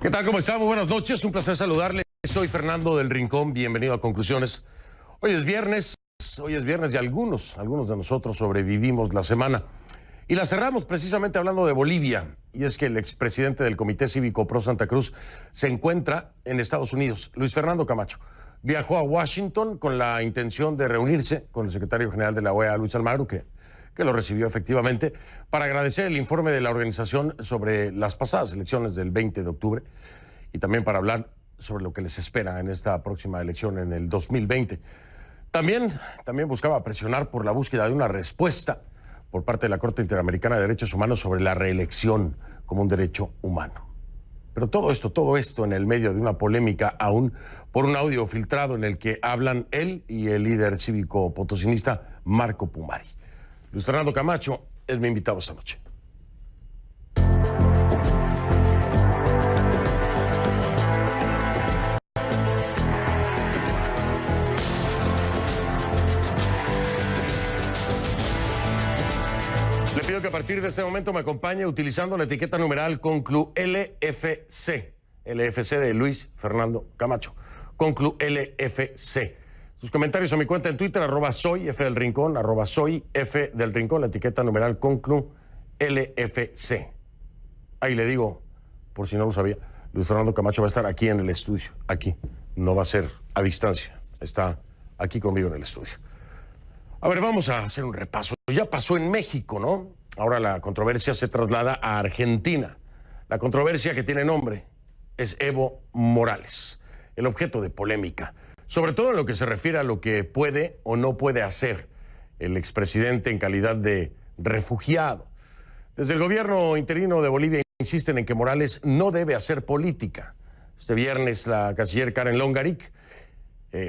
¿Qué tal? ¿Cómo está? Muy buenas noches. Un placer saludarle. Soy Fernando del Rincón. Bienvenido a Conclusiones. Hoy es viernes y algunos de nosotros sobrevivimos la semana. Y la cerramos precisamente hablando de Bolivia. Y es que el expresidente del Comité Cívico Pro Santa Cruz se encuentra en Estados Unidos. Luis Fernando Camacho viajó a Washington con la intención de reunirse con el secretario general de la OEA, Luis Almagro, que lo recibió efectivamente, para agradecer el informe de la organización sobre las pasadas elecciones del 20 de octubre y también para hablar sobre lo que les espera en esta próxima elección en el 2020. También buscaba presionar por la búsqueda de una respuesta por parte de la Corte Interamericana de Derechos Humanos sobre la reelección como un derecho humano. Pero todo esto en el medio de una polémica aún por un audio filtrado en el que hablan él y el líder cívico potosinista Marco Pumari. Luis Fernando Camacho es mi invitado esta noche. Le pido que a partir de este momento me acompañe utilizando la etiqueta numeral Conclu LFC. LFC de Luis Fernando Camacho. Conclu LFC. Sus comentarios a mi cuenta en Twitter, @soyfdelrincón, @soyfdelrincón, la etiqueta numeral Conclu LFC. Ahí le digo, por si no lo sabía, Luis Fernando Camacho va a estar aquí en el estudio, aquí. No va a ser a distancia, está aquí conmigo en el estudio. A ver, vamos a hacer un repaso. Ya pasó en México, ¿no? Ahora la controversia se traslada a Argentina. La controversia que tiene nombre es Evo Morales, el objeto de polémica. Sobre todo en lo que se refiere a lo que puede o no puede hacer el expresidente en calidad de refugiado. Desde el gobierno interino de Bolivia insisten en que Morales no debe hacer política. Este viernes la canciller Karen Longarik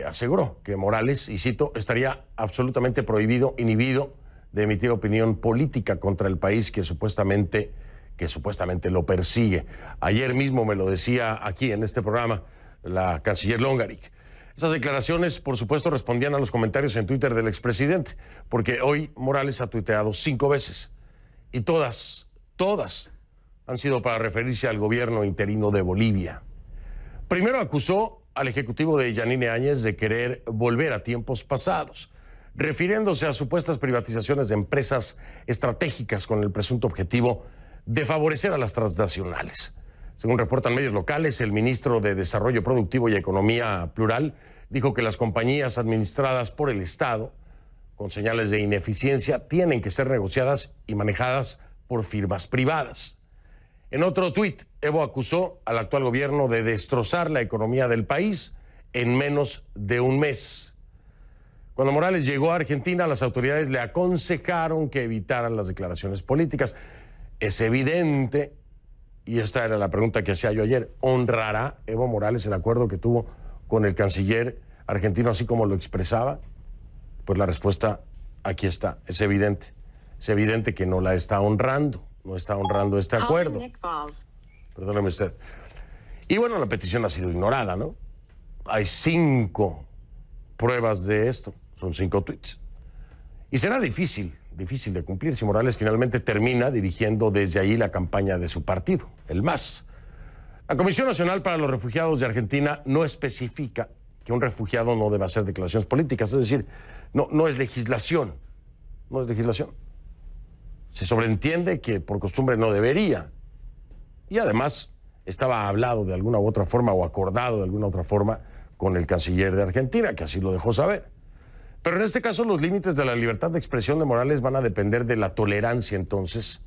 aseguró que Morales, y cito, estaría absolutamente inhibido de emitir opinión política contra el país que supuestamente lo persigue. Ayer mismo me lo decía aquí en este programa la canciller Longarik. Esas declaraciones, por supuesto, respondían a los comentarios en Twitter del expresidente, porque hoy Morales ha tuiteado 5 veces y todas han sido para referirse al gobierno interino de Bolivia. Primero acusó al ejecutivo de Yanine Áñez de querer volver a tiempos pasados, refiriéndose a supuestas privatizaciones de empresas estratégicas con el presunto objetivo de favorecer a las transnacionales. Según reportan medios locales, el ministro de Desarrollo Productivo y Economía Plural dijo que las compañías administradas por el Estado, con señales de ineficiencia, tienen que ser negociadas y manejadas por firmas privadas. En otro tuit, Evo acusó al actual gobierno de destrozar la economía del país en menos de un mes. Cuando Morales llegó a Argentina, las autoridades le aconsejaron que evitaran las declaraciones políticas. Es evidente, y esta era la pregunta que hacía yo ayer, ¿honrará Evo Morales el acuerdo que tuvo con el canciller argentino así como lo expresaba? Pues la respuesta aquí está, es evidente que no la está honrando, no está honrando este acuerdo. Perdóneme usted. Y bueno, la petición ha sido ignorada, ¿no? Hay 5 pruebas de esto, son 5 tweets. Y será difícil de cumplir si Morales finalmente termina dirigiendo desde ahí la campaña de su partido, el MAS. La Comisión Nacional para los Refugiados de Argentina no especifica que un refugiado no deba hacer declaraciones políticas, es decir, no es legislación, Se sobreentiende que por costumbre no debería. Y además estaba hablado de alguna u otra forma o acordado de alguna otra forma con el canciller de Argentina, que así lo dejó saber. Pero en este caso los límites de la libertad de expresión de Morales van a depender de la tolerancia entonces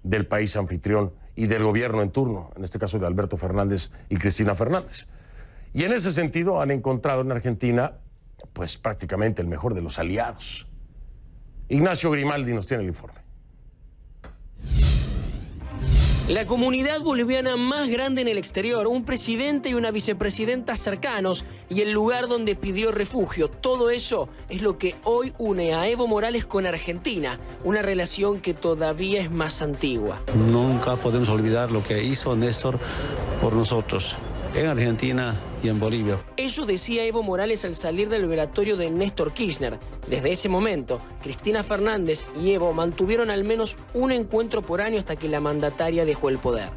del país anfitrión y del gobierno en turno, en este caso de Alberto Fernández y Cristina Fernández. Y en ese sentido han encontrado en Argentina pues prácticamente el mejor de los aliados. Ignacio Grimaldi nos tiene el informe. La comunidad boliviana más grande en el exterior, un presidente y una vicepresidenta cercanos y el lugar donde pidió refugio. Todo eso es lo que hoy une a Evo Morales con Argentina, una relación que todavía es más antigua. Nunca podemos olvidar lo que hizo Néstor por nosotros, en Argentina y en Bolivia. Eso decía Evo Morales al salir del velatorio de Néstor Kirchner. Desde ese momento, Cristina Fernández y Evo mantuvieron al menos un encuentro por año hasta que la mandataria dejó el poder.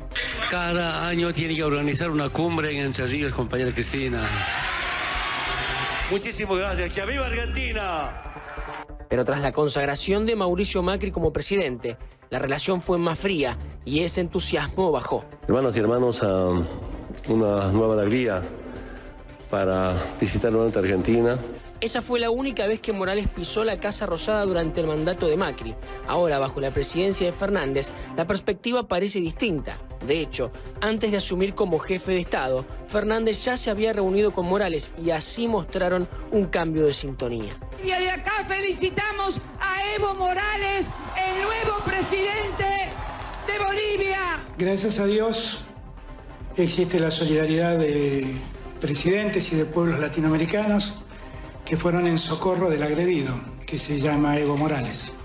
cada año tiene que organizar una cumbre en Entre Ríos, compañera Cristina. Muchísimas gracias. ¡Que viva Argentina! Pero tras la consagración de Mauricio Macri como presidente, la relación fue más fría y ese entusiasmo bajó. Hermanas y hermanos, una nueva alegría para visitar nuevamente Argentina. Esa fue la única vez que Morales pisó la Casa Rosada durante el mandato de Macri. Ahora, bajo la presidencia de Fernández, la perspectiva parece distinta. De hecho, antes de asumir como jefe de Estado, Fernández ya se había reunido con Morales y así mostraron un cambio de sintonía. Y de acá felicitamos a Evo Morales, el nuevo presidente de Bolivia. Gracias a Dios existe la solidaridad de presidentes y de pueblos latinoamericanos que fueron en socorro del agredido, que se llama Evo Morales.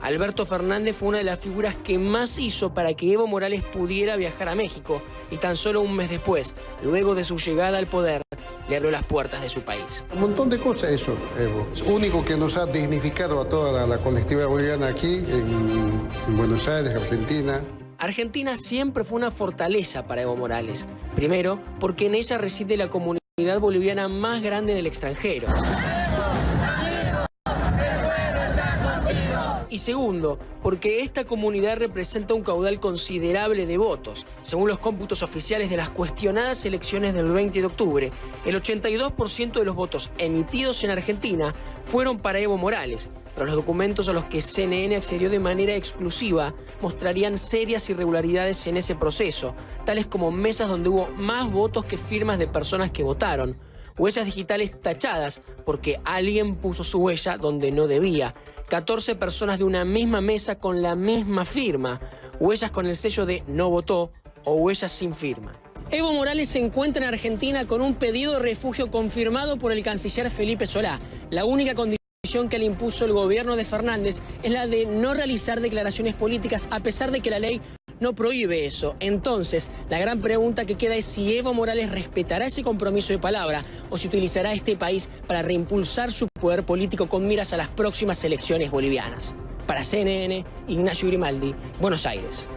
Alberto Fernández fue una de las figuras que más hizo para que Evo Morales pudiera viajar a México y tan solo un mes después, luego de su llegada al poder, le abrió las puertas de su país. Un montón de cosas eso, Evo. Es único que nos ha dignificado a toda la colectividad boliviana aquí, en Buenos Aires, Argentina. Argentina siempre fue una fortaleza para Evo Morales. Primero, porque en ella reside la comunidad boliviana más grande del extranjero. Y segundo, porque esta comunidad representa un caudal considerable de votos. Según los cómputos oficiales de las cuestionadas elecciones del 20 de octubre, el 82% de los votos emitidos en Argentina fueron para Evo Morales, pero los documentos a los que CNN accedió de manera exclusiva mostrarían serias irregularidades en ese proceso, tales como mesas donde hubo más votos que firmas de personas que votaron, huellas digitales tachadas porque alguien puso su huella donde no debía, 14 personas de una misma mesa con la misma firma, huellas con el sello de no votó o huellas sin firma. Evo Morales se encuentra en Argentina con un pedido de refugio confirmado por el canciller Felipe Solá. La única condición que le impuso el gobierno de Fernández es la de no realizar declaraciones políticas, a pesar de que la ley no prohíbe eso. Entonces, la gran pregunta que queda es si Evo Morales respetará ese compromiso de palabra o si utilizará este país para reimpulsar su poder político con miras a las próximas elecciones bolivianas. Para CNN, Ignacio Grimaldi, Buenos Aires.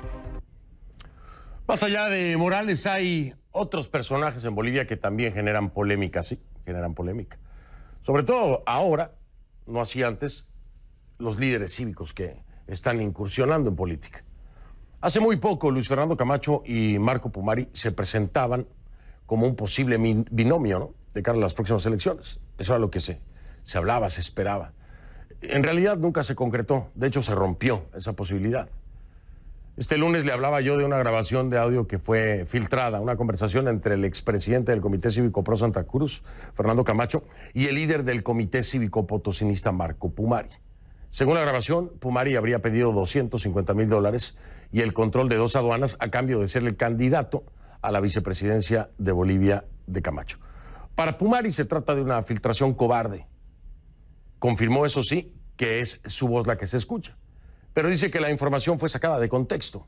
Más allá de Morales, hay otros personajes en Bolivia que también generan polémica, sí, generan polémica. Sobre todo ahora, no así antes, los líderes cívicos que están incursionando en política. Hace muy poco, Luis Fernando Camacho y Marco Pumari se presentaban como un posible binomio, ¿no?, de cara a las próximas elecciones. Eso era lo que se hablaba, se esperaba. En realidad nunca se concretó, de hecho se rompió esa posibilidad. Este lunes le hablaba yo de una grabación de audio que fue filtrada, una conversación entre el expresidente del Comité Cívico Pro Santa Cruz, Fernando Camacho, y el líder del Comité Cívico Potosinista, Marco Pumari. Según la grabación, Pumari habría pedido $250,000 y el control de 2 aduanas a cambio de ser el candidato a la vicepresidencia de Bolivia de Camacho. Para Pumari se trata de una filtración cobarde. Confirmó, eso sí, que es su voz la que se escucha, pero dice que la información fue sacada de contexto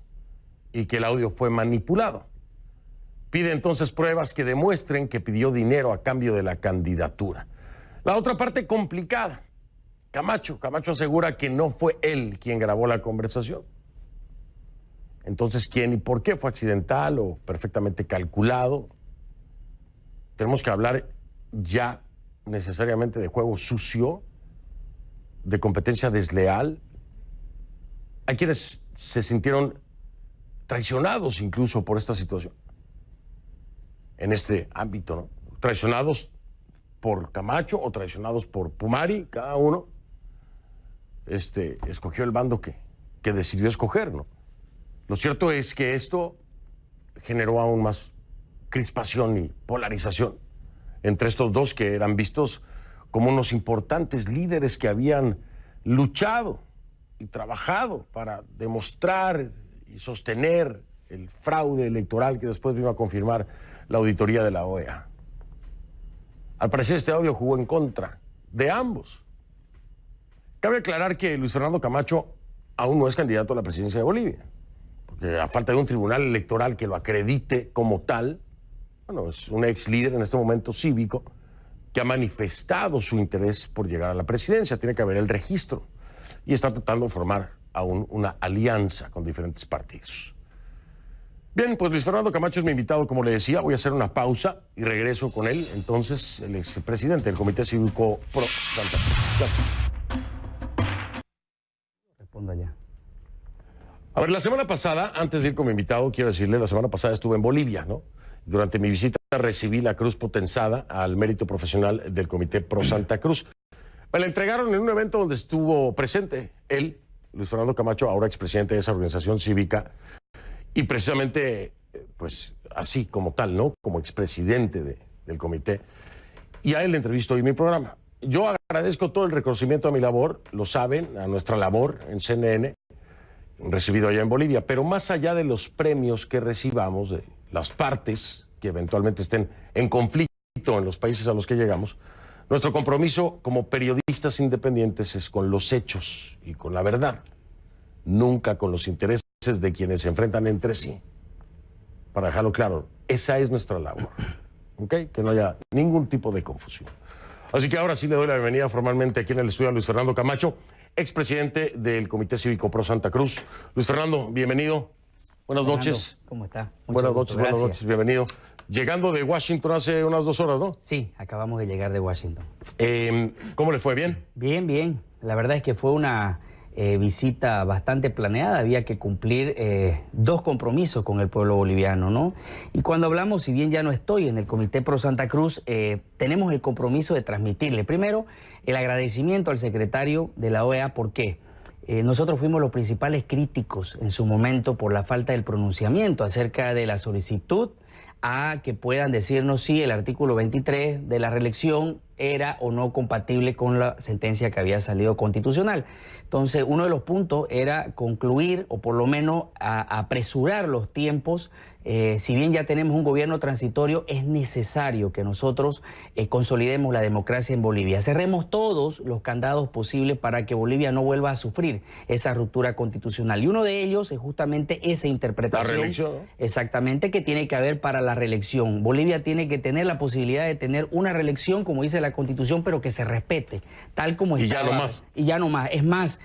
y que el audio fue manipulado. Pide entonces pruebas que demuestren que pidió dinero a cambio de la candidatura. La otra parte complicada. Camacho asegura que no fue él quien grabó la conversación. Entonces, ¿quién y por qué? ¿Fue accidental o perfectamente calculado? Tenemos que hablar ya necesariamente de juego sucio, de competencia desleal. Hay quienes se sintieron traicionados incluso por esta situación. En este ámbito, ¿no? Traicionados por Camacho o traicionados por Pumari, cada uno escogió el bando que decidió escoger, ¿no? Lo cierto es que esto generó aún más crispación y polarización entre estos dos que eran vistos como unos importantes líderes que habían luchado y trabajado para demostrar y sostener el fraude electoral que después vino a confirmar la auditoría de la OEA. Al parecer este audio jugó en contra de ambos. Cabe aclarar que Luis Fernando Camacho aún no es candidato a la presidencia de Bolivia, porque a falta de un tribunal electoral que lo acredite como tal, bueno, es un ex líder en este momento cívico que ha manifestado su interés por llegar a la presidencia. Tiene que haber el registro y está tratando de formar aún una alianza con diferentes partidos. Bien, pues Luis Fernando Camacho es mi invitado, como le decía. Voy a hacer una pausa y regreso con él. Entonces, el expresidente del Comité Cívico Pro Santa Cruz. Respondo allá. A ver, la semana pasada, antes de ir con mi invitado, quiero decirle, la semana pasada estuve en Bolivia, ¿no? Durante mi visita recibí la cruz potenzada al mérito profesional del Comité Pro Santa Cruz. Me la entregaron en un evento donde estuvo presente él, Luis Fernando Camacho, ahora expresidente de esa organización cívica, y precisamente, pues así como tal, ¿no? Como expresidente del comité. Y a él le entrevisto hoy en mi programa. Yo agradezco todo el reconocimiento a mi labor, lo saben, a nuestra labor en CNN, recibido allá en Bolivia, pero más allá de los premios que recibamos de las partes que eventualmente estén en conflicto en los países a los que llegamos, nuestro compromiso como periodistas independientes es con los hechos y con la verdad, nunca con los intereses de quienes se enfrentan entre sí. Para dejarlo claro, esa es nuestra labor, ¿ok? Que no haya ningún tipo de confusión. Así que ahora sí le doy la bienvenida formalmente aquí en el estudio a Luis Fernando Camacho, expresidente del Comité Cívico Pro Santa Cruz. Luis Fernando, bienvenido. Buenas noches. ¿Cómo está? Buenas noches, bienvenido. Llegando de Washington hace unas 2 horas, ¿no? Sí, acabamos de llegar de Washington. ¿Cómo le fue? ¿Bien? Bien, bien. La verdad es que fue una visita bastante planeada. Había que cumplir 2 compromisos con el pueblo boliviano, ¿no? Y cuando hablamos, si bien ya no estoy en el Comité Pro Santa Cruz, tenemos el compromiso de transmitirle primero el agradecimiento al secretario de la OEA. ¿Por qué? Nosotros fuimos los principales críticos en su momento por la falta del pronunciamiento acerca de la solicitud a que puedan decirnos si el artículo 23 de la reelección era o no compatible con la sentencia que había salido constitucional. Entonces, uno de los puntos era concluir o por lo menos apresurar los tiempos. Si bien ya tenemos un gobierno transitorio, es necesario que nosotros consolidemos la democracia en Bolivia. Cerremos todos los candados posibles para que Bolivia no vuelva a sufrir esa ruptura constitucional. Y uno de ellos es justamente esa interpretación. La reelección, ¿no? Exactamente, que tiene que haber para la reelección. Bolivia tiene que tener la posibilidad de tener una reelección, como dice la Constitución, pero que se respete, tal como está. Y ya no más. Y ya no más. Es más,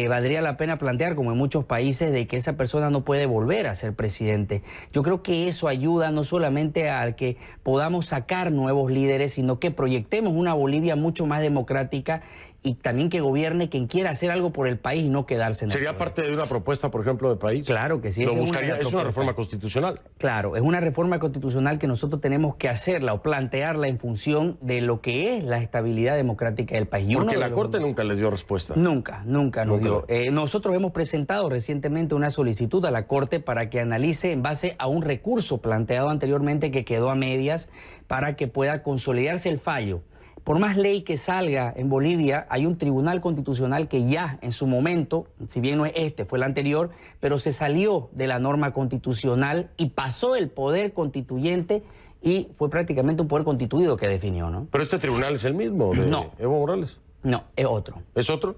valdría la pena plantear, como en muchos países, de que esa persona no puede volver a ser presidente. Yo creo que eso ayuda no solamente a que podamos sacar nuevos líderes, sino que proyectemos una Bolivia mucho más democrática y también que gobierne quien quiera hacer algo por el país y no quedarse en el ¿Sería parte de una propuesta, por ejemplo, de país? Claro que sí. ¿Lo buscaría? ¿Es una reforma constitucional? Claro, es una reforma constitucional que nosotros tenemos que hacerla o plantearla en función de lo que es la estabilidad democrática del país. Porque la Corte nunca les dio respuesta. Nunca nos dio. Nosotros hemos presentado recientemente una solicitud a la Corte para que analice en base a un recurso planteado anteriormente que quedó a medias para que pueda consolidarse el fallo. Por más ley que salga en Bolivia, hay un tribunal constitucional que ya en su momento, si bien no es este, fue el anterior, pero se salió de la norma constitucional y pasó el poder constituyente y fue prácticamente un poder constituido que definió, ¿no? Pero este tribunal es el mismo de Evo Morales. No, es otro. ¿Es otro?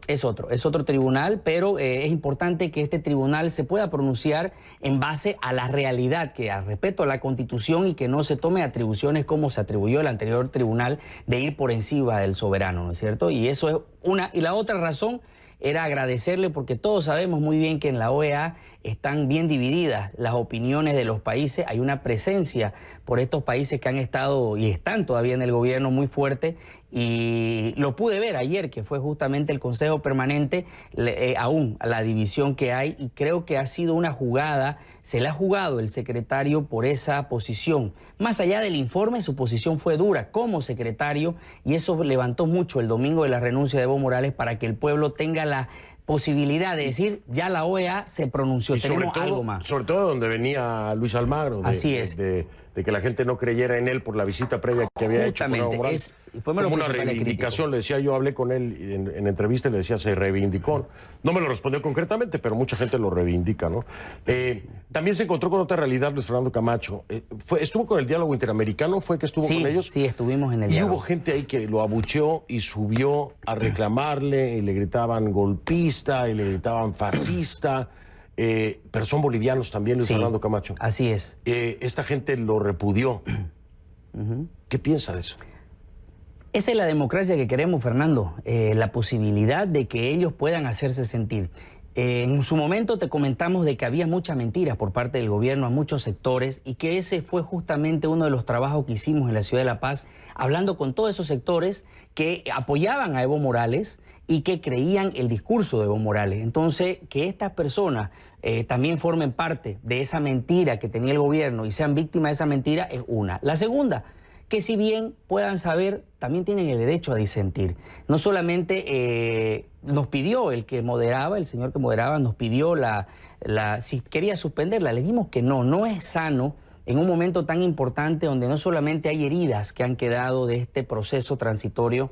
Es otro tribunal, pero es importante que este tribunal se pueda pronunciar en base a la realidad, que al respeto a la Constitución y que no se tome atribuciones como se atribuyó el anterior tribunal de ir por encima del soberano, ¿no es cierto? Y eso es una. Y la otra razón era agradecerle porque todos sabemos muy bien que en la OEA están bien divididas las opiniones de los países. Hay una presencia por estos países que han estado y están todavía en el gobierno muy fuerte. Y lo pude ver ayer, que fue justamente el Consejo Permanente, aún a la división que hay, y creo que ha sido una jugada, se le ha jugado el secretario por esa posición. Más allá del informe, su posición fue dura como secretario, y eso levantó mucho el domingo de la renuncia de Evo Morales para que el pueblo tenga la posibilidad de decir, ya la OEA se pronunció, tenemos algo más. Sobre todo donde venía Luis Almagro. Así es. De que la gente no creyera en él por la visita previa que había hecho con Evo Morales. Como una reivindicación, le decía, yo hablé con él en entrevista y le decía, se reivindicó. No me lo respondió concretamente, pero mucha gente lo reivindica, ¿no? También se encontró con otra realidad, Luis Fernando Camacho. ¿Estuvo con el diálogo interamericano? ¿Fue que estuvo con ellos? Sí, estuvimos en el diálogo. Y hubo gente ahí que lo abucheó y subió a reclamarle, y le gritaban golpista, y le gritaban fascista. Pero son bolivianos también, Luis Fernando Camacho. Así es. Esta gente lo repudió. ¿Qué piensa de eso? Esa es la democracia que queremos, Fernando. La posibilidad de que ellos puedan hacerse sentir. En su momento te comentamos de que había muchas mentiras por parte del gobierno a muchos sectores y que ese fue justamente uno de los trabajos que hicimos en la Ciudad de La Paz, hablando con todos esos sectores que apoyaban a Evo Morales y que creían el discurso de Evo Morales. Entonces, que estas personas también formen parte de esa mentira que tenía el gobierno y sean víctimas de esa mentira es una. La segunda, que si bien puedan saber, también tienen el derecho a disentir. No solamente nos pidió el que moderaba, el señor que moderaba, nos pidió si quería suspenderla. Le dijimos que no es sano en un momento tan importante donde no solamente hay heridas que han quedado de este proceso transitorio.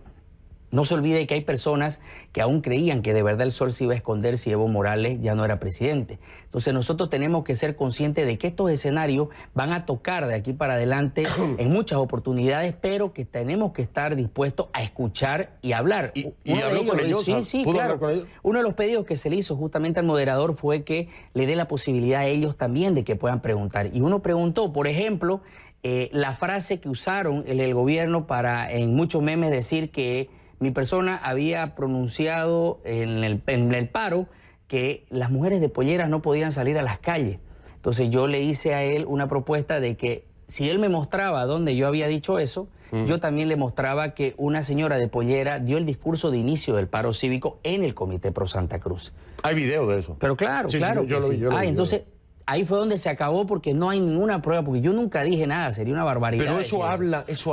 No se olvide que hay personas que aún creían que de verdad el sol se iba a esconder si Evo Morales ya no era presidente. Entonces nosotros tenemos que ser conscientes de que estos escenarios van a tocar de aquí para adelante en muchas oportunidades, pero que tenemos que estar dispuestos a escuchar y hablar. ¿Y habló con ellos? Sí, claro. Uno de los pedidos que se le hizo justamente al moderador fue que le dé la posibilidad a ellos también de que puedan preguntar. Y uno preguntó, por ejemplo, la frase que usaron el gobierno para en muchos memes decir que mi persona había pronunciado en el paro que las mujeres de polleras no podían salir a las calles. Entonces yo le hice a él una propuesta de que si él me mostraba dónde yo había dicho eso, yo también le mostraba que una señora de pollera dio el discurso de inicio del paro cívico en el Comité Pro Santa Cruz. Hay video de eso. Pero claro, sí, claro. Sí, yo lo vi. Entonces ahí fue donde se acabó porque no hay ninguna prueba, porque yo nunca dije nada, sería una barbaridad. Pero eso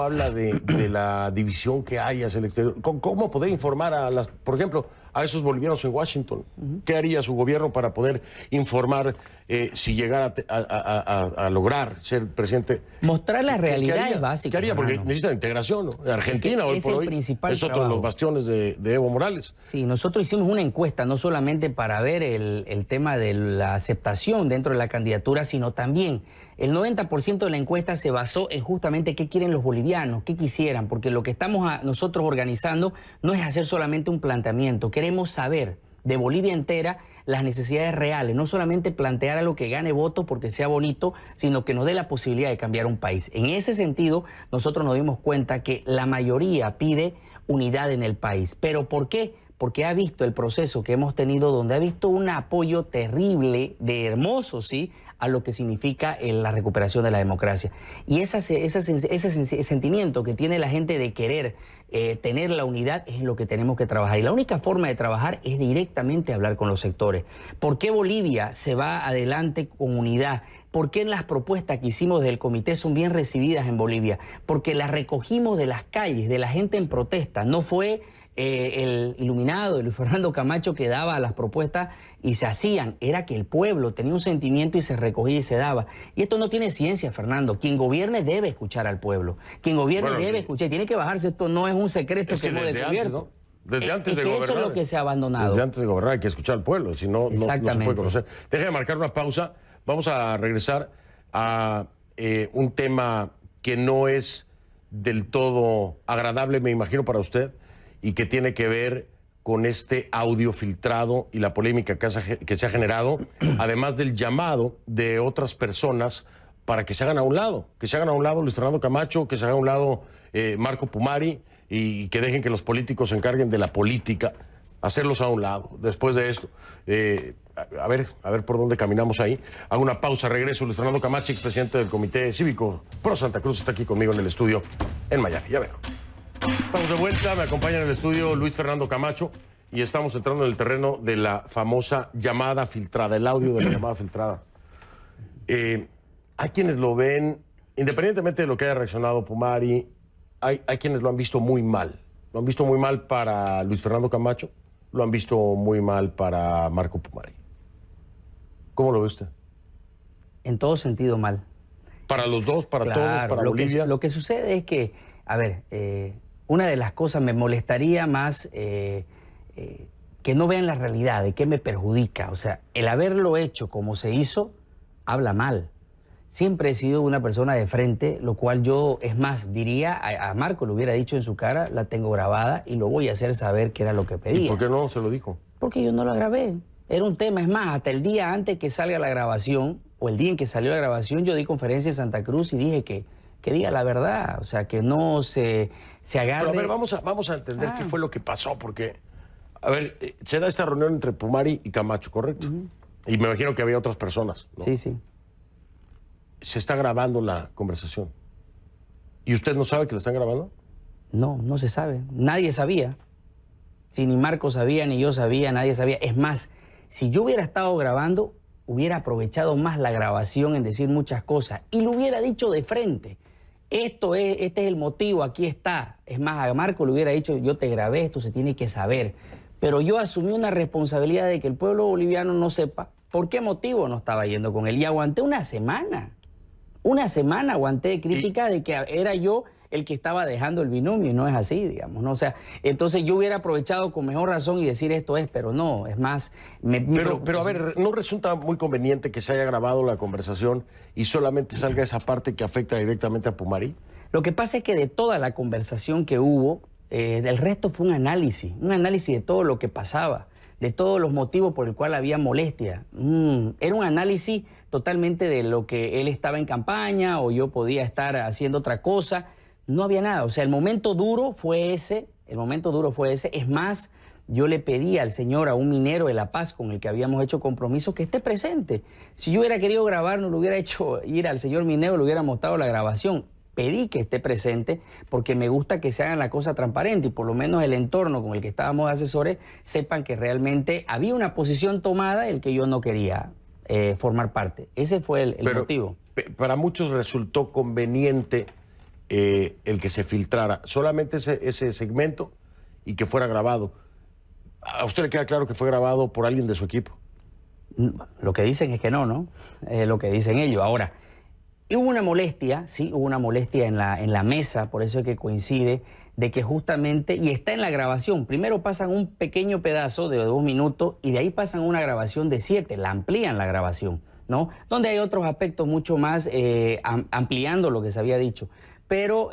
habla de la división que hay hacia el exterior. ¿Cómo poder informar por ejemplo, a esos bolivianos en Washington? ¿Qué haría su gobierno para poder informar si llegara a lograr ser presidente? Mostrar la realidad es básico. ¿Qué haría? Porque necesita integración, ¿no? Argentina hoy por hoy es otro de los bastiones de Evo Morales. Sí, nosotros hicimos una encuesta no solamente para ver el tema de la aceptación dentro de la candidatura, sino también el 90% de la encuesta se basó en justamente qué quieren los bolivianos, qué quisieran, porque lo que estamos nosotros organizando no es hacer solamente un planteamiento, queremos saber de Bolivia entera las necesidades reales, no solamente plantear algo que gane votos porque sea bonito, sino que nos dé la posibilidad de cambiar un país. En ese sentido, nosotros nos dimos cuenta que la mayoría pide unidad en el país. ¿Pero por qué? Porque ha visto el proceso que hemos tenido, donde ha visto un apoyo terrible, de hermoso, sí, a lo que significa la recuperación de la democracia. Y ese sentimiento que tiene la gente de querer tener la unidad es en lo que tenemos que trabajar. Y la única forma de trabajar es directamente hablar con los sectores. ¿Por qué Bolivia se va adelante con unidad? ¿Por qué las propuestas que hicimos del comité son bien recibidas en Bolivia? Porque las recogimos de las calles, de la gente en protesta. No fue el iluminado, Luis Fernando Camacho, que daba las propuestas y se hacían. Era que el pueblo tenía un sentimiento y se recogía y se daba. Y esto no tiene ciencia, Fernando. Quien gobierne debe escuchar al pueblo. Quien gobierne debe escuchar. Tiene que bajarse. Esto no es un secreto que hemos descubierto. Desde antes de gobernar. Eso es lo que se ha abandonado. Desde antes de gobernar hay que escuchar al pueblo, si no, no se puede conocer. Déjame marcar una pausa. Vamos a regresar a un tema que no es del todo agradable, me imagino, para usted, y que tiene que ver con este audio filtrado y la polémica que se ha generado, además del llamado de otras personas para que se hagan a un lado, Luis Fernando Camacho, que se haga a un lado Marco Pumari, y que dejen que los políticos se encarguen de la política, hacerlos a un lado. Después de esto, a ver por dónde caminamos ahí. Hago una pausa, regreso. Luis Fernando Camacho, presidente del Comité Cívico Pro Santa Cruz, está aquí conmigo en el estudio en Miami. Ya vengo. Estamos de vuelta, me acompaña en el estudio Luis Fernando Camacho y estamos entrando en el terreno de la famosa llamada filtrada, el audio de la llamada filtrada. Hay quienes lo ven, independientemente de lo que haya reaccionado Pumari, hay quienes lo han visto muy mal. Lo han visto muy mal para Luis Fernando Camacho, lo han visto muy mal para Marco Pumari. ¿Cómo lo ve usted? En todo sentido mal. Para los dos, para todos, para Bolivia. Lo que sucede es que, a ver, una de las cosas me molestaría más que no vean la realidad, de qué me perjudica. O sea, el haberlo hecho como se hizo, habla mal. Siempre he sido una persona de frente, lo cual yo, es más, diría, a Marco lo hubiera dicho en su cara, la tengo grabada y lo voy a hacer saber qué era lo que pedía. ¿Y por qué no se lo dijo? Porque yo no la grabé. Era un tema, es más, hasta el día antes que salga la grabación, o el día en que salió la grabación, yo di conferencia en Santa Cruz y dije que diga la verdad, o sea, que no se agarre... Pero a ver, vamos a entender qué fue lo que pasó, porque A ver, se da esta reunión entre Pumari y Camacho, ¿correcto? Y me imagino que había otras personas, ¿no? Sí, sí. Se está grabando la conversación. ¿Y usted no sabe que la están grabando? No, no se sabe. Nadie sabía. Si ni Marco sabía, ni yo sabía, nadie sabía. Es más, si yo hubiera estado grabando, hubiera aprovechado más la grabación en decir muchas cosas y lo hubiera dicho de frente. Este es el motivo, aquí está. Es más, a Marco le hubiera dicho, yo te grabé, esto se tiene que saber. Pero yo asumí una responsabilidad de que el pueblo boliviano no sepa por qué motivo no estaba yendo con él. Y aguanté una semana. Una semana aguanté de crítica de que era yo el que estaba dejando el binomio, y no es así, digamos, ¿no? O sea, entonces yo hubiera aprovechado con mejor razón y decir esto es, pero no, es más... Pero a ver, ¿no resulta muy conveniente que se haya grabado la conversación y solamente salga esa parte que afecta directamente a Pumari? Lo que pasa es que de toda la conversación que hubo, del resto fue un análisis de todo lo que pasaba, de todos los motivos por el cual había molestia. Era un análisis totalmente de lo que él estaba en campaña o yo podía estar haciendo otra cosa. No había nada, o sea, el momento duro fue ese. Es más, yo le pedí al señor, a un minero de La Paz con el que habíamos hecho compromiso, que esté presente. Si yo hubiera querido grabar, no le hubiera hecho ir al señor minero, le hubiera mostrado la grabación. Pedí que esté presente porque me gusta que se hagan la cosa transparente y por lo menos el entorno con el que estábamos de asesores sepan que realmente había una posición tomada el que yo no quería formar parte. Ese fue el motivo. Para muchos resultó conveniente el que se filtrara solamente ese segmento y que fuera grabado. ¿A usted le queda claro que fue grabado por alguien de su equipo? Lo que dicen es que no, ¿no? Lo que dicen ellos. Ahora, hubo una molestia, sí, hubo una molestia en la mesa, por eso es que coincide, de que justamente, y está en la grabación, primero pasan un pequeño pedazo de 2 minutos y de ahí pasan una grabación de 7, la amplían la grabación, ¿no? Donde hay otros aspectos mucho más ampliando lo que se había dicho. Pero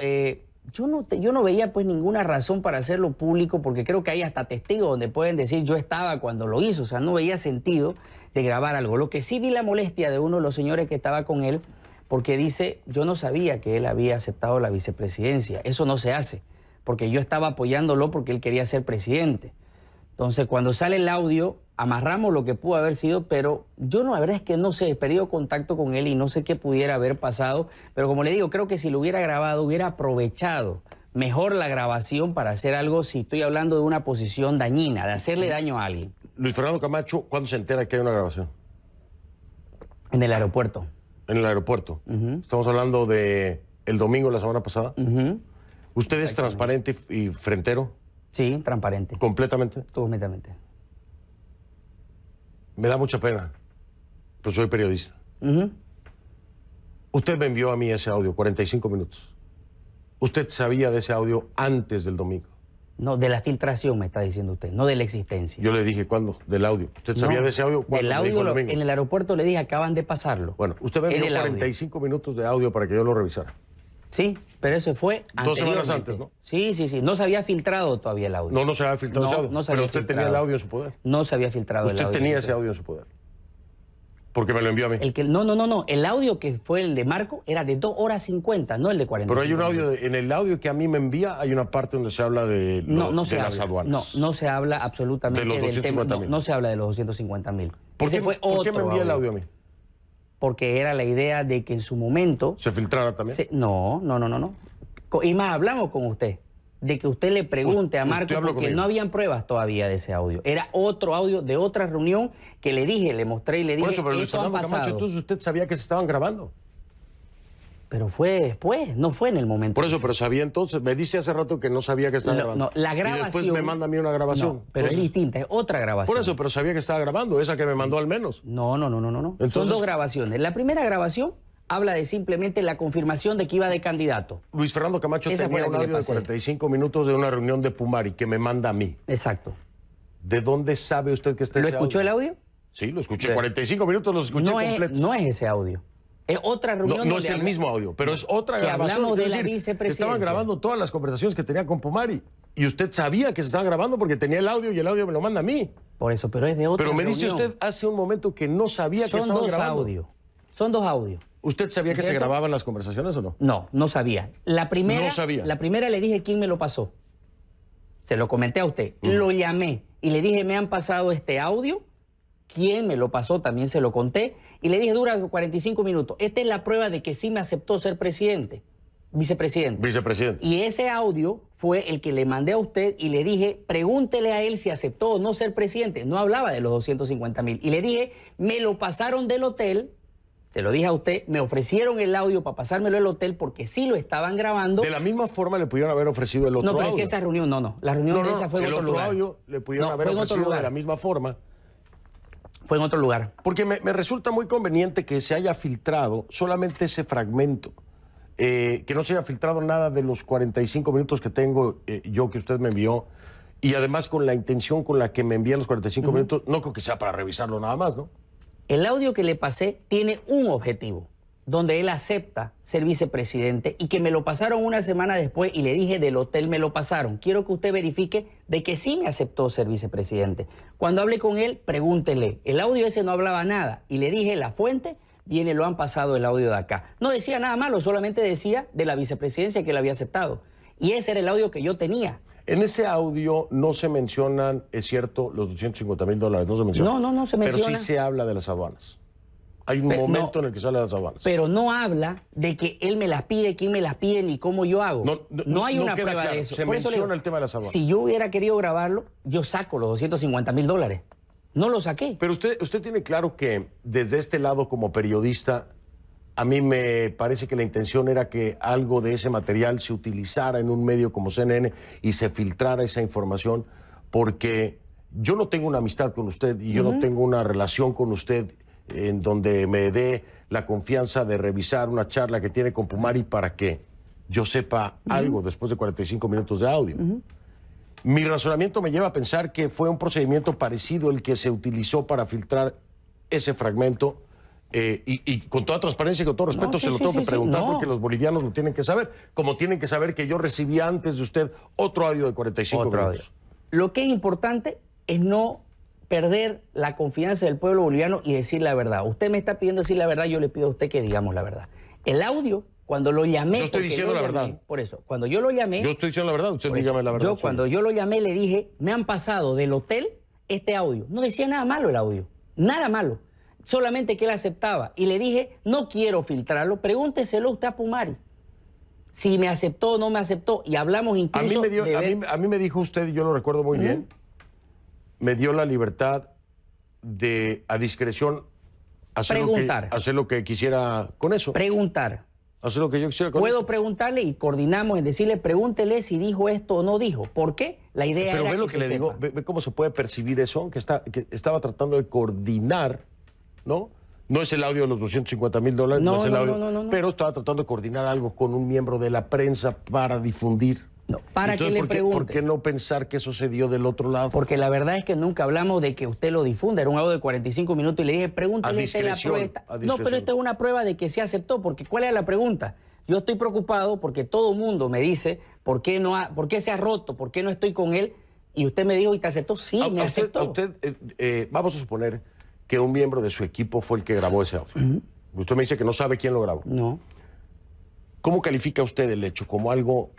yo no veía pues ninguna razón para hacerlo público porque creo que hay hasta testigos donde pueden decir yo estaba cuando lo hizo, o sea, no veía sentido de grabar algo. Lo que sí vi la molestia de uno de los señores que estaba con él porque dice, yo no sabía que él había aceptado la vicepresidencia, eso no se hace, porque yo estaba apoyándolo porque él quería ser presidente. Entonces, cuando sale el audio, amarramos lo que pudo haber sido, pero yo la verdad es que no sé, he perdido contacto con él y no sé qué pudiera haber pasado, pero como le digo, creo que si lo hubiera grabado, hubiera aprovechado mejor la grabación para hacer algo, si estoy hablando de una posición dañina, de hacerle daño a alguien. Luis Fernando Camacho, ¿cuándo se entera que hay una grabación? En el aeropuerto. En el aeropuerto. Estamos hablando de el domingo de la semana pasada. ¿Usted es transparente y frentero? Sí, transparente. ¿Completamente? Completamente. Me da mucha pena, pero soy periodista. Usted me envió a mí ese audio, 45 minutos. ¿Usted sabía de ese audio antes del domingo? No, de la filtración me está diciendo usted, no de la existencia. Yo le dije, ¿cuándo? Del audio. ¿Usted sabía de ese audio? Del audio en el aeropuerto le dije, acaban de pasarlo. Bueno, usted me envió 45 minutos de audio para que yo lo revisara. Sí, pero eso fue anteriormente. 2 semanas antes, ¿no? Sí. No se había filtrado todavía el audio. No se había filtrado ese audio. No se había pero usted filtrado. tenía el audio en su poder. No se había filtrado el audio. Usted tenía ese audio en su poder. Porque me lo envió a mí. No. El audio que fue el de Marco era de 2 horas 50, no el de 45. Pero hay un audio, en el audio que a mí me envía, hay una parte donde se habla de las aduanas. No se habla absolutamente de los del tema. 250.000. No se habla de los 250.000. ¿Por qué me envía el audio a mí? Porque era la idea de que en su momento... ¿Se filtrara también? No. Y más, hablamos con usted, de que usted le pregunte a Marco, porque no habían pruebas todavía de ese audio. Era otro audio de otra reunión que le dije, le mostré y le dije, eso ha pasado. Camacho, entonces usted sabía que se estaban grabando. Pero fue después, no fue en el momento. Por eso, pero sabía entonces. Me dice hace rato que no sabía que estaba grabando. No, la grabación... Y después me manda a mí una grabación. No, pero entonces, es distinta, es otra grabación. Por eso, pero sabía que estaba grabando, esa que me mandó al menos. No. Entonces, son 2 grabaciones. La primera grabación habla de simplemente la confirmación de que iba de candidato. Luis Fernando Camacho tenía un audio de 45 minutos de una reunión de Pumari que me manda a mí. Exacto. ¿De dónde sabe usted que está ese audio? ¿Lo escuchó el audio? Sí, lo escuché. 45 minutos los escuché completos. No es ese audio. Es otra reunión. No es el mismo audio, pero es otra grabación. Hablamos de la vicepresidencia. Estaban grabando todas las conversaciones que tenía con Pumari. Y usted sabía que se estaban grabando porque tenía el audio y el audio me lo manda a mí. Por eso, pero es de otra reunión. Pero me dice usted hace un momento que no sabía que estaban grabando. Son 2 audios. ¿Usted sabía que se grababan las conversaciones o no? No sabía. La primera, no sabía. La primera le dije quién me lo pasó. Se lo comenté a usted. Lo llamé. y le dije, me han pasado este audio. ¿Quién me lo pasó? También se lo conté. Y le dije, dura 45 minutos. Esta es la prueba de que sí me aceptó ser vicepresidente. Vicepresidente. Y ese audio fue el que le mandé a usted y le dije, pregúntele a él si aceptó o no ser presidente. No hablaba de los 250.000. Y le dije, me lo pasaron del hotel, se lo dije a usted, me ofrecieron el audio para pasármelo del hotel porque sí lo estaban grabando. De la misma forma le pudieron haber ofrecido el otro audio. No, pero es que esa reunión, la reunión de esa fue en otro lugar. El otro audio le pudieron haber ofrecido de la misma forma. Fue en otro lugar. Porque me resulta muy conveniente que se haya filtrado solamente ese fragmento. Que no se haya filtrado nada de los 45 minutos que tengo yo que usted me envió. Y además con la intención con la que me envían los 45 minutos, no creo que sea para revisarlo nada más, ¿no? El audio que le pasé tiene un objetivo, donde él acepta ser vicepresidente y que me lo pasaron una semana después y le dije del hotel me lo pasaron. Quiero que usted verifique de que sí me aceptó ser vicepresidente. Cuando hablé con él, pregúntele. El audio ese no hablaba nada y le dije la fuente, viene, lo han pasado el audio de acá. No decía nada malo, solamente decía de la vicepresidencia que él había aceptado. Y ese era el audio que yo tenía. En ese audio no se mencionan, es cierto, los $250.000, no se mencionan. No se menciona. Pero sí se habla de las aduanas. Hay un momento en el que se habla de las aduanas. Pero no habla de que él me las pide, quién me las pide, ni cómo yo hago. No hay una prueba de eso. Se menciona el tema de las aduanas. Si yo hubiera querido grabarlo, yo saco los $250.000. No lo saqué. Pero usted tiene claro que desde este lado como periodista, a mí me parece que la intención era que algo de ese material se utilizara en un medio como CNN y se filtrara esa información, porque yo no tengo una amistad con usted y yo no tengo una relación con usted en donde me dé la confianza de revisar una charla que tiene con Pumari para que yo sepa algo después de 45 minutos de audio. Mi razonamiento me lleva a pensar que fue un procedimiento parecido el que se utilizó para filtrar ese fragmento. Y con toda transparencia y con todo respeto se lo tengo que preguntar porque los bolivianos lo tienen que saber, como tienen que saber que yo recibí antes de usted otro audio de 45 minutos. Lo que es importante es no perder la confianza del pueblo boliviano y decir la verdad. Usted me está pidiendo decir la verdad, yo le pido a usted que digamos la verdad. El audio, cuando lo llamé... Yo estoy diciendo la verdad. Por eso, cuando yo lo llamé... Yo estoy diciendo la verdad, usted dígame la verdad. Cuando yo lo llamé le dije, me han pasado del hotel este audio. No decía nada malo el audio, nada malo. Solamente que él aceptaba. Y le dije, no quiero filtrarlo, pregúnteselo usted a Pumari. Si me aceptó o no me aceptó. Y hablamos incluso a mí me dijo usted, y yo lo recuerdo muy bien, me dio la libertad de, a discreción, hacer lo que quisiera con eso. Preguntar. Hacer lo que yo quisiera con eso. Puedo preguntarle y coordinamos en decirle, pregúntele si dijo esto o no dijo. ¿Por qué? La idea era ve lo que le digo, ve cómo se puede percibir eso, que estaba tratando de coordinar, ¿no? No es el audio de los $250.000, no es el audio, pero estaba tratando de coordinar algo con un miembro de la prensa para difundir. No, para entonces, que le pregunte. ¿Por qué no pensar que eso se dio del otro lado? Porque la verdad es que nunca hablamos de que usted lo difunda. Era un audio de 45 minutos y le dije, pregúntale la prueba. No, pero esta es una prueba de que se aceptó, porque ¿cuál era la pregunta? Yo estoy preocupado porque todo el mundo me dice, ¿por qué se ha roto? ¿Por qué no estoy con él? Y usted me dijo, ¿y te aceptó? Sí, me aceptó. Vamos a suponer que un miembro de su equipo fue el que grabó ese audio. Usted me dice que no sabe quién lo grabó. No. ¿Cómo califica usted el hecho? ¿Como algo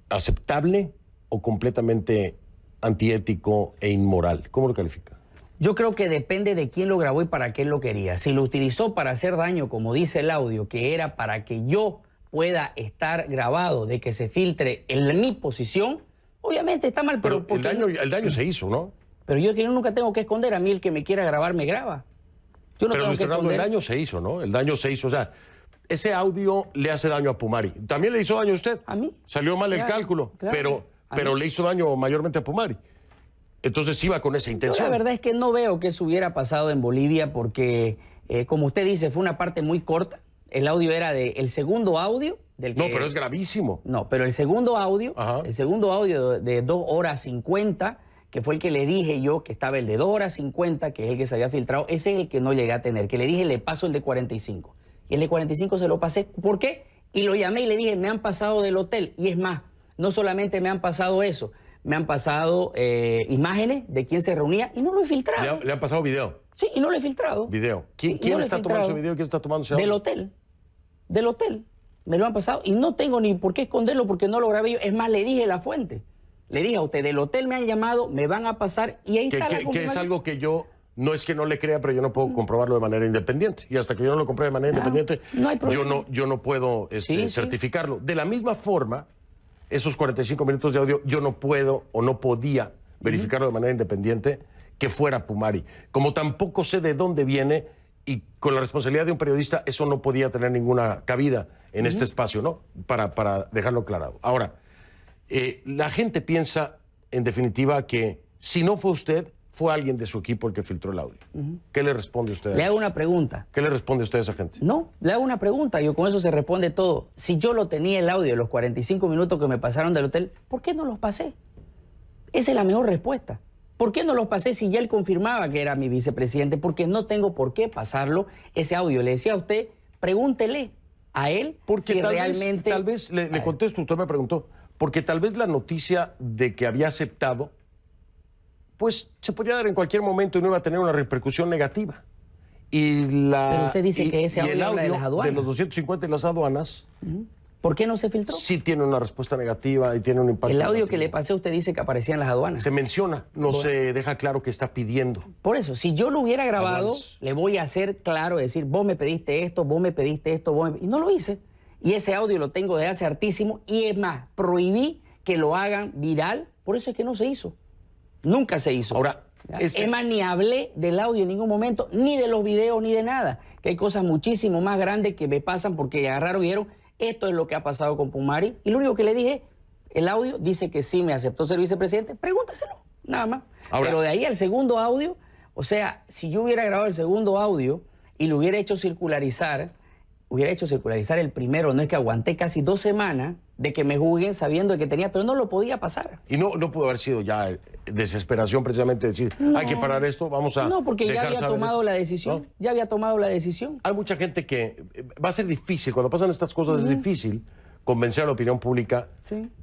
aceptable o completamente antiético e inmoral? ¿Cómo lo califica? Yo creo que depende de quién lo grabó y para qué él lo quería. Si lo utilizó para hacer daño, como dice el audio, que era para que yo pueda estar grabado, de que se filtre en mi posición, obviamente está mal. Pero el daño se hizo, ¿no? Pero yo nunca tengo que esconder. A mí el que me quiera grabar, me graba. Yo no pero tengo que esconder. El daño se hizo, ¿no? El daño se hizo, o sea, ese audio le hace daño a Pumari. ¿También le hizo daño a usted? A mí. Salió mal el cálculo, pero le hizo daño mayormente a Pumari. Entonces iba con esa intención. Yo la verdad es que no veo que eso hubiera pasado en Bolivia porque, como usted dice, fue una parte muy corta. El audio era del segundo audio. No, pero es gravísimo. No, pero el segundo audio de 2 horas 50, que fue el que le dije yo, que estaba el de 2 horas 50, que es el que se había filtrado, ese es el que no llegué a tener, que le dije, le paso el de 45. Y el de 45 se lo pasé. ¿Por qué? Y lo llamé y le dije, me han pasado del hotel. Y es más, no solamente me han pasado eso, me han pasado imágenes de quién se reunía y no lo he filtrado. ¿Le han pasado video? Sí, y no lo he filtrado. ¿Video? ¿Quién está tomando ese video? ¿Quién está tomando ese audio? Del hotel. Del hotel. Me lo han pasado y no tengo ni por qué esconderlo porque no lo grabé yo. Es más, le dije la fuente. Le dije a usted, del hotel me han llamado, me van a pasar y ahí está la confirmación. Que es algo que yo, no es que no le crea, pero yo no puedo comprobarlo de manera independiente. Y hasta que yo no lo compruebe de manera independiente, no hay problema. yo no puedo certificarlo. De la misma forma, esos 45 minutos de audio, yo no puedo o no podía verificarlo de manera independiente que fuera Pumari. Como tampoco sé de dónde viene, y con la responsabilidad de un periodista, eso no podía tener ninguna cabida en este espacio, ¿no? Para dejarlo aclarado. Ahora, la gente piensa, en definitiva, que si no fue usted, fue alguien de su equipo el que filtró el audio. ¿Qué le responde usted a eso? Le hago una pregunta. ¿Qué le responde usted a esa gente? No, le hago una pregunta. Yo con eso se responde todo. Si yo lo tenía el audio de los 45 minutos que me pasaron del hotel, ¿por qué no los pasé? Esa es la mejor respuesta. ¿Por qué no los pasé si ya él confirmaba que era mi vicepresidente? Porque no tengo por qué pasarlo ese audio. Le decía a usted, pregúntele a él porque si realmente... Tal vez, le contesto, usted me preguntó, porque tal vez la noticia de que había aceptado, pues se podía dar en cualquier momento y no iba a tener una repercusión negativa. Pero usted dice que ese audio habla de las aduanas. De los 250 y las aduanas... ¿Por qué no se filtró? Sí tiene una respuesta negativa y tiene un impacto. El audio negativo que le pasé, usted dice que aparecía en las aduanas. Se menciona, no se deja claro que está pidiendo. Por eso, si yo lo hubiera grabado, le voy a hacer claro, decir, vos me pediste esto, vos me pediste esto, y no lo hice. Y ese audio lo tengo desde hace hartísimo, y es más, prohibí que lo hagan viral, por eso es que no se hizo. Nunca se hizo. Ahora, es más, ni hablé del audio en ningún momento, ni de los videos, ni de nada. Que hay cosas muchísimo más grandes que me pasan porque agarraron y dijeron, esto es lo que ha pasado con Pumari. Y lo único que le dije, el audio dice que sí me aceptó ser vicepresidente. Pregúntaselo, nada más. Ahora, pero de ahí al segundo audio, o sea, si yo hubiera grabado el segundo audio y lo hubiera hecho circularizar el primero. No es que aguanté casi 2 semanas de que me juzguen sabiendo que tenía, pero no lo podía pasar. Y no pudo haber sido ya desesperación precisamente decir, hay que parar esto, vamos a... No, porque ya había tomado la decisión, ¿no? ya había tomado la decisión. Hay mucha gente que va a ser difícil, cuando pasan estas cosas es difícil convencer a la opinión pública,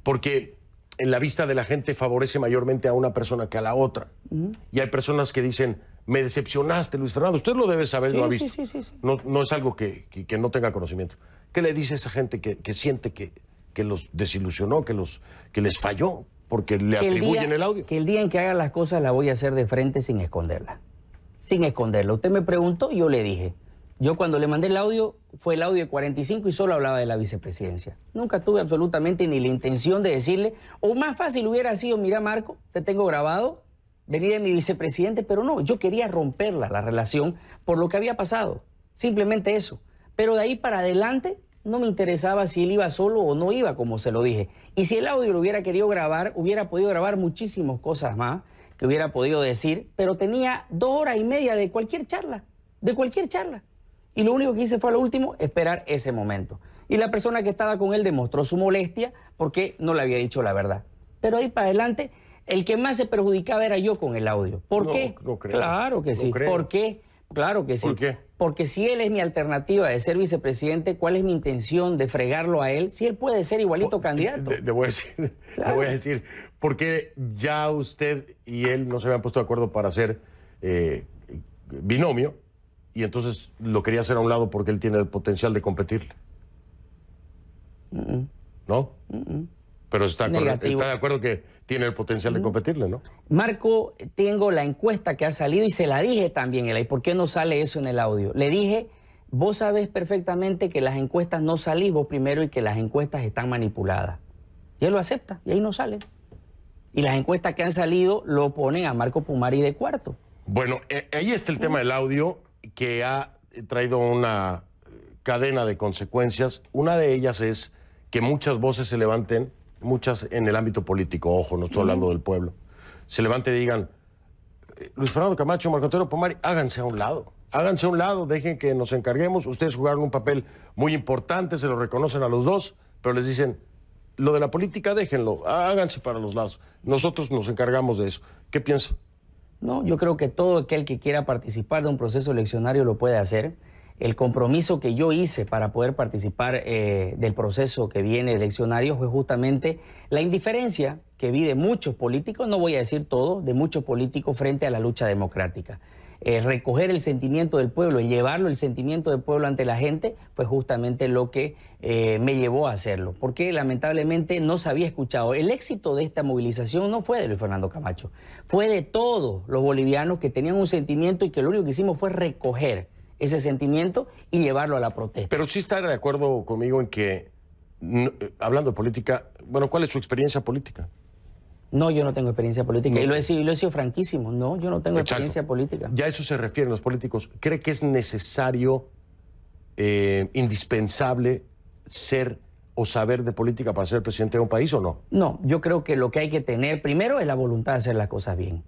porque en la vista de la gente favorece mayormente a una persona que a la otra. Y hay personas que dicen, me decepcionaste, Luis Fernando. Usted lo debe saber, lo ha visto. Sí. No es algo que no tenga conocimiento. ¿Qué le dice a esa gente que siente que los desilusionó, que les falló, porque le atribuyen el audio? Que el día en que haga las cosas las voy a hacer de frente sin esconderlas. Sin esconderla. Usted me preguntó, yo le dije. Yo cuando le mandé el audio, fue el audio de 45 y solo hablaba de la vicepresidencia. Nunca tuve absolutamente ni la intención de decirle, o más fácil hubiera sido, mira Marco, te tengo grabado, vení de mi vicepresidente, pero no, yo quería romperla, la relación, por lo que había pasado. Simplemente eso. Pero de ahí para adelante no me interesaba si él iba solo o no iba, como se lo dije. Y si el audio lo hubiera querido grabar, hubiera podido grabar muchísimas cosas más que hubiera podido decir, pero tenía 2 horas y media de cualquier charla, Y lo único que hice fue a lo último, esperar ese momento. Y la persona que estaba con él demostró su molestia porque no le había dicho la verdad. Pero ahí para adelante, el que más se perjudicaba era yo con el audio. ¿Por qué? No creo. Claro que sí. ¿Por qué? Claro que sí. ¿Por qué? Porque si él es mi alternativa de ser vicepresidente, ¿cuál es mi intención de fregarlo a él? Si él puede ser igualito candidato. Le voy a decir, porque ya usted y él no se habían puesto de acuerdo para ser binomio, y entonces lo quería hacer a un lado porque él tiene el potencial de competirle. ¿No? Pero está de acuerdo que tiene el potencial de competirle, ¿no? Marco, tengo la encuesta que ha salido y se la dije también. ¿Y por qué no sale eso en el audio? Le dije, vos sabés perfectamente que las encuestas no salís vos primero y que las encuestas están manipuladas. Y él lo acepta y ahí no sale. Y las encuestas que han salido lo ponen a Marco Pumari de cuarto. Bueno, ahí está el tema del audio, que ha traído una cadena de consecuencias. Una de ellas es que muchas voces se levanten, muchas en el ámbito político, ojo, no estoy hablando del pueblo, se levanten y digan, Luis Fernando Camacho, Marco Antonio Pumari, háganse a un lado, dejen que nos encarguemos. Ustedes jugaron un papel muy importante, se lo reconocen a los dos, pero les dicen, lo de la política déjenlo, háganse para los lados. Nosotros nos encargamos de eso. ¿Qué piensa? No, yo creo que todo aquel que quiera participar de un proceso eleccionario lo puede hacer. El compromiso que yo hice para poder participar del proceso que viene eleccionario fue justamente la indiferencia que vi de muchos políticos, no voy a decir todo, de muchos políticos frente a la lucha democrática. recoger el sentimiento del pueblo y llevarlo el sentimiento del pueblo ante la gente fue justamente lo que me llevó a hacerlo, porque lamentablemente no se había escuchado. El éxito de esta movilización no fue de Luis Fernando Camacho, fue de todos los bolivianos que tenían un sentimiento y que lo único que hicimos fue recoger ese sentimiento y llevarlo a la protesta. Pero sí está de acuerdo conmigo en que, hablando de política, bueno, ¿cuál es su experiencia política? No, yo no tengo experiencia política. No. Y lo he sido franquísimo. No, yo no tengo experiencia política. Ya a eso se refieren los políticos. ¿Cree que es necesario, indispensable, ser o saber de política para ser presidente de un país o no? No, yo creo que lo que hay que tener primero es la voluntad de hacer las cosas bien.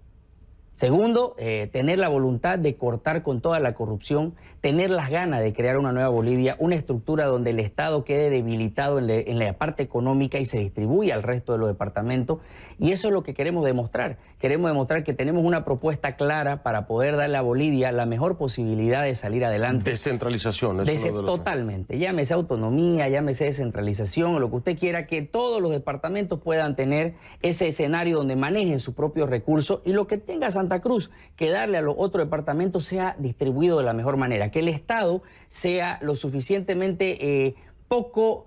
Segundo, tener la voluntad de cortar con toda la corrupción, tener las ganas de crear una nueva Bolivia, una estructura donde el Estado quede debilitado en la parte económica y se distribuya al resto de los departamentos. Y eso es lo que queremos demostrar. Queremos demostrar que tenemos una propuesta clara para poder darle a Bolivia la mejor posibilidad de salir adelante. Descentralización. Totalmente. Llámese autonomía, llámese descentralización, o lo que usted quiera, que todos los departamentos puedan tener ese escenario donde manejen sus propios recursos y lo que tenga Santa Cruz, que darle a los otros departamentos sea distribuido de la mejor manera, que el Estado sea lo suficientemente poco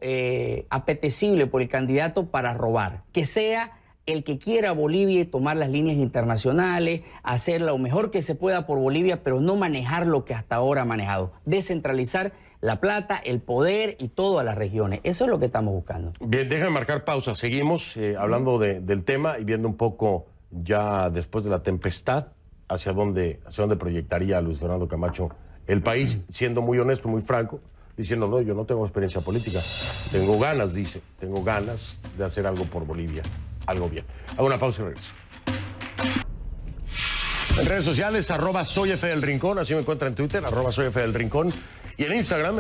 apetecible por el candidato para robar, que sea el que quiera Bolivia y tomar las líneas internacionales, hacer lo mejor que se pueda por Bolivia, pero no manejar lo que hasta ahora ha manejado, descentralizar la plata, el poder y todo a las regiones. Eso es lo que estamos buscando. Bien, déjame marcar pausa. Seguimos hablando del tema y viendo un poco ya después de la tempestad hacia dónde proyectaría Luis Fernando Camacho el país, siendo muy honesto, muy franco, diciendo, no, yo no tengo experiencia política, tengo ganas, dice, tengo ganas de hacer algo por Bolivia, algo bien. Hago una pausa y regreso. En redes sociales, @soyfdelrincón, así me encuentra en Twitter, @soyfdelrincón. Y en Instagram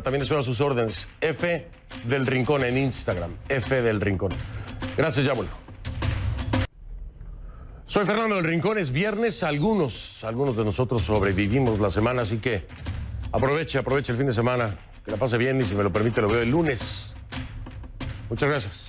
también estoy a sus órdenes, F del Rincón en Instagram, F del Rincón. Gracias, ya vuelvo. Soy Fernando del Rincón, es viernes, algunos de nosotros sobrevivimos la semana, así que aproveche el fin de semana, que la pase bien y si me lo permite lo veo el lunes. Muchas gracias.